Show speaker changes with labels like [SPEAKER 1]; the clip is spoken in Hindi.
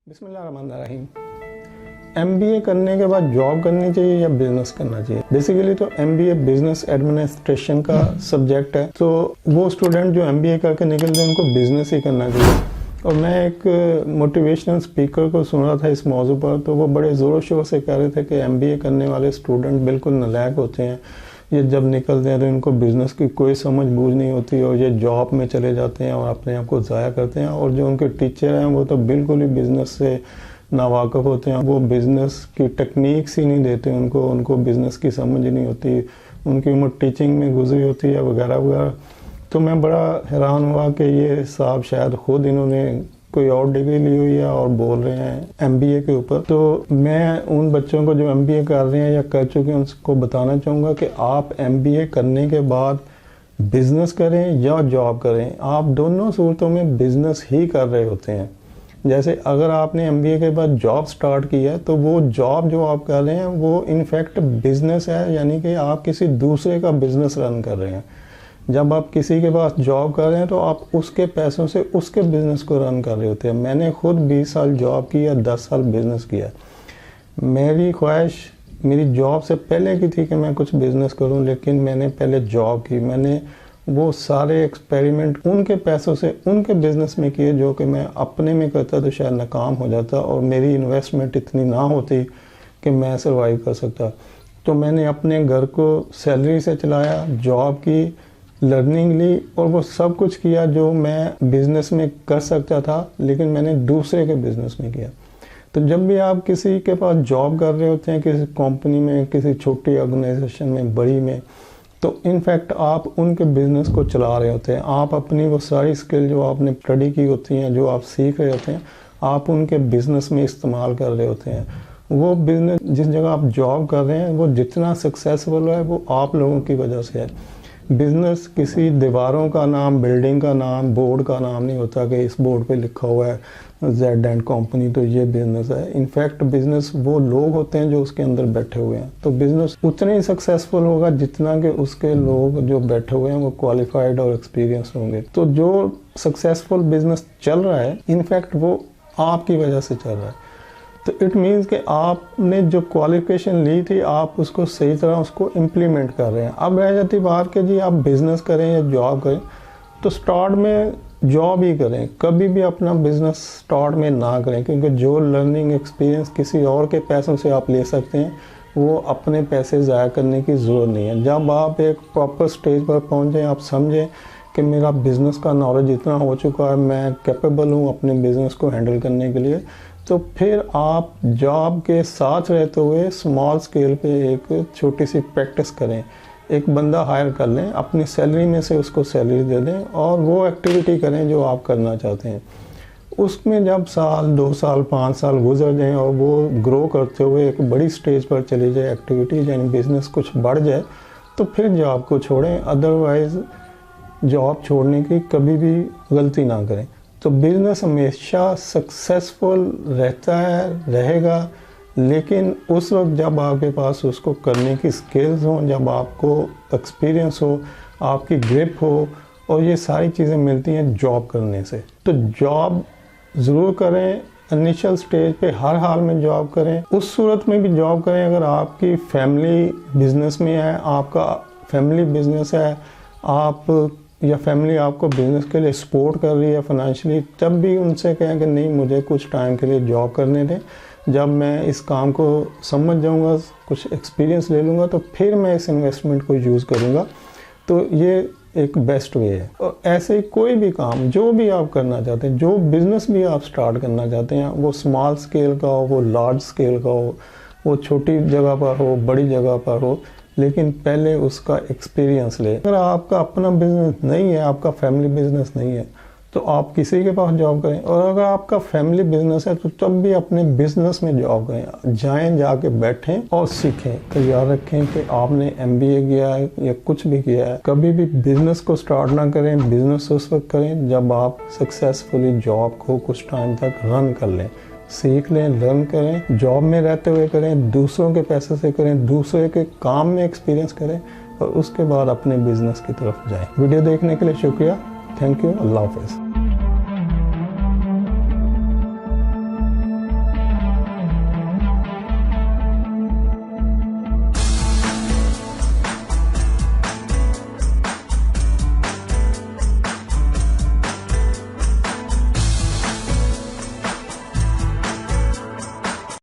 [SPEAKER 1] बिस्मिल्लाहिर्रहमानिर्रहीम। एमबीए करने के बाद जॉब करनी चाहिए या बिजनेस करना चाहिए? बेसिकली तो एमबीए बिजनेस एडमिनिस्ट्रेशन का सब्जेक्ट है, तो वो स्टूडेंट जो एमबीए करके निकलते हैं उनको बिजनेस ही करना चाहिए। और मैं एक मोटिवेशनल स्पीकर को सुन रहा था इस मौजू पर, तो वो बड़े ज़ोर शोर से कह रहे थे कि एमबीए करने वाले स्टूडेंट बिल्कुल नालायक होते हैं, ये जब निकलते हैं तो इनको बिज़नेस की कोई समझ बूझ नहीं होती और ये जॉब में चले जाते हैं और अपने आप को ज़ाया करते हैं। और जो उनके टीचर हैं वो तो बिल्कुल ही बिज़नेस से नावाकिफ़ होते हैं, वो बिज़नेस की टेक्निक्स ही नहीं देते उनको बिज़नेस की समझ ही नहीं होती, उनकी उम्र टीचिंग में गुजरी होती है वगैरह वगैरह। तो मैं बड़ा हैरान हुआ कि ये साहब शायद ख़ुद इन्होंने कोई और डिग्री ली हुई है और बोल रहे हैं एमबीए के ऊपर। तो मैं उन बच्चों को जो एमबीए कर रहे हैं या कर चुके हैं उनको बताना चाहूँगा कि आप एमबीए करने के बाद बिज़नेस करें या जॉब करें, आप दोनों सूरतों में बिज़नेस ही कर रहे होते हैं। जैसे अगर आपने एमबीए के बाद जॉब स्टार्ट की है तो वो जॉब जो आप कर रहे हैं वो इनफैक्ट बिज़नेस है, यानी कि आप किसी दूसरे का बिज़नेस रन कर रहे हैं। जब आप किसी के पास जॉब कर रहे हैं तो आप उसके पैसों से उसके बिज़नेस को रन कर रहे होते हैं। मैंने खुद 20 साल जॉब की या 10 साल बिज़नेस किया। मेरी ख्वाहिश मेरी जॉब से पहले की थी कि मैं कुछ बिज़नेस करूं, लेकिन मैंने पहले जॉब की। मैंने वो सारे एक्सपेरिमेंट उनके पैसों से उनके बिज़नेस में किए जो कि मैं अपने में करता तो शायद नाकाम हो जाता और मेरी इन्वेस्टमेंट इतनी ना होती कि मैं सर्वाइव कर सकता। तो मैंने अपने घर को सैलरी से चलाया, जॉब की, लर्निंग ली और वो सब कुछ किया जो मैं बिज़नेस में कर सकता था, लेकिन मैंने दूसरे के बिज़नेस में किया। तो जब भी आप किसी के पास जॉब कर रहे होते हैं, किसी कंपनी में, किसी छोटी ऑर्गेनाइजेशन में, बड़ी में, तो इनफैक्ट आप उनके बिज़नेस को चला रहे होते हैं। आप अपनी वो सारी स्किल जो आपने स्टडी की होती हैं, जो आप सीख रहे होते हैं, आप उनके बिज़नेस में इस्तेमाल कर रहे होते हैं। वो बिज़नेस जिस जगह आप जॉब कर रहे हैं वो जितना सक्सेसफुल है वो आप लोगों की वजह से है। बिज़नेस किसी दीवारों का नाम, बिल्डिंग का नाम, बोर्ड का नाम नहीं होता कि इस बोर्ड पे लिखा हुआ है जेड एंड कंपनी तो ये बिज़नेस है। इनफैक्ट बिज़नेस वो लोग होते हैं जो उसके अंदर बैठे हुए हैं। तो बिज़नेस उतने ही सक्सेसफुल होगा जितना कि उसके लोग जो बैठे हुए हैं वो क्वालिफाइड और एक्सपीरियंस होंगे। तो जो सक्सेसफुल बिज़नेस चल रहा है इनफैक्ट वो आपकी वजह से चल रहा है। तो इट मीन्स कि आपने जो क्वालिफिकेशन ली थी आप उसको सही तरह उसको इम्प्लीमेंट कर रहे हैं। अब रह जाती बात कि जी आप बिज़नेस करें या जॉब करें, तो स्टार्ट में जॉब ही करें, कभी भी अपना बिज़नेस स्टार्ट में ना करें, क्योंकि जो लर्निंग एक्सपीरियंस किसी और के पैसों से आप ले सकते हैं वो अपने पैसे ज़ाया करने की ज़रूरत नहीं है। जब आप एक प्रॉपर स्टेज पर पहुँचें, आप समझें कि मेरा बिज़नेस का नॉलेज इतना हो चुका है, मैं कैपेबल हूँ अपने बिज़नेस को हैंडल करने के लिए, तो फिर आप जॉब के साथ रहते हुए स्मॉल स्केल पे एक छोटी सी प्रैक्टिस करें। एक बंदा हायर कर लें, अपनी सैलरी में से उसको सैलरी दे दें और वो एक्टिविटी करें जो आप करना चाहते हैं। उसमें जब साल, 2 साल, 5 साल गुजर जाएं और वो ग्रो करते हुए एक बड़ी स्टेज पर चली जाए एक्टिविटी, यानी बिज़नेस कुछ बढ़ जाए, तो फिर जॉब को छोड़ें। अदरवाइज़ जॉब छोड़ने की कभी भी गलती ना करें। तो बिज़नेस हमेशा सक्सेसफुल रहता है, रहेगा, लेकिन उस वक्त जब आपके पास उसको करने की स्किल्स हों, जब आपको एक्सपीरियंस हो, आपकी ग्रिप हो, और ये सारी चीज़ें मिलती हैं जॉब करने से। तो जॉब ज़रूर करें, इनिशियल स्टेज पे हर हाल में जॉब करें। उस सूरत में भी जॉब करें अगर आपकी फैमिली बिज़नेस में है, आपका फैमिली बिज़नेस है, आप या फैमिली आपको बिज़नेस के लिए सपोर्ट कर रही है फाइनेंशियली, तब भी उनसे कहें कि नहीं मुझे कुछ टाइम के लिए जॉब करने दें, जब मैं इस काम को समझ जाऊंगा, कुछ एक्सपीरियंस ले लूँगा, तो फिर मैं इस इन्वेस्टमेंट को यूज़ करूँगा। तो ये एक बेस्ट वे है। और ऐसे ही कोई भी काम जो भी आप करना चाहते हैं, जो बिज़नेस भी आप स्टार्ट करना चाहते हैं, वो स्मॉल स्केल का हो, वो लार्ज स्केल का हो, वो छोटी जगह पर हो, बड़ी जगह पर हो, लेकिन पहले उसका एक्सपीरियंस ले। अगर आपका अपना बिज़नेस नहीं है, आपका फैमिली बिज़नेस नहीं है, तो आप किसी के पास जॉब करें। और अगर आपका फैमिली बिज़नेस है तो तब भी अपने बिज़नेस में जॉब करें, जाएं, जाके बैठें और सीखें। तो याद रखें कि आपने एमबीए किया है या कुछ भी किया है, कभी भी बिज़नेस को स्टार्ट ना करें। बिज़नेस उस वक्त करें जब आप सक्सेसफुली जॉब को कुछ टाइम तक रन कर लें, सीख लें, लर्न करें। जॉब में रहते हुए करें, दूसरों के पैसे से करें, दूसरे के काम में एक्सपीरियंस करें और उसके बाद अपने बिज़नेस की तरफ जाएं। वीडियो देखने के लिए शुक्रिया। Thank you. अल्लाह हाफ़िज़।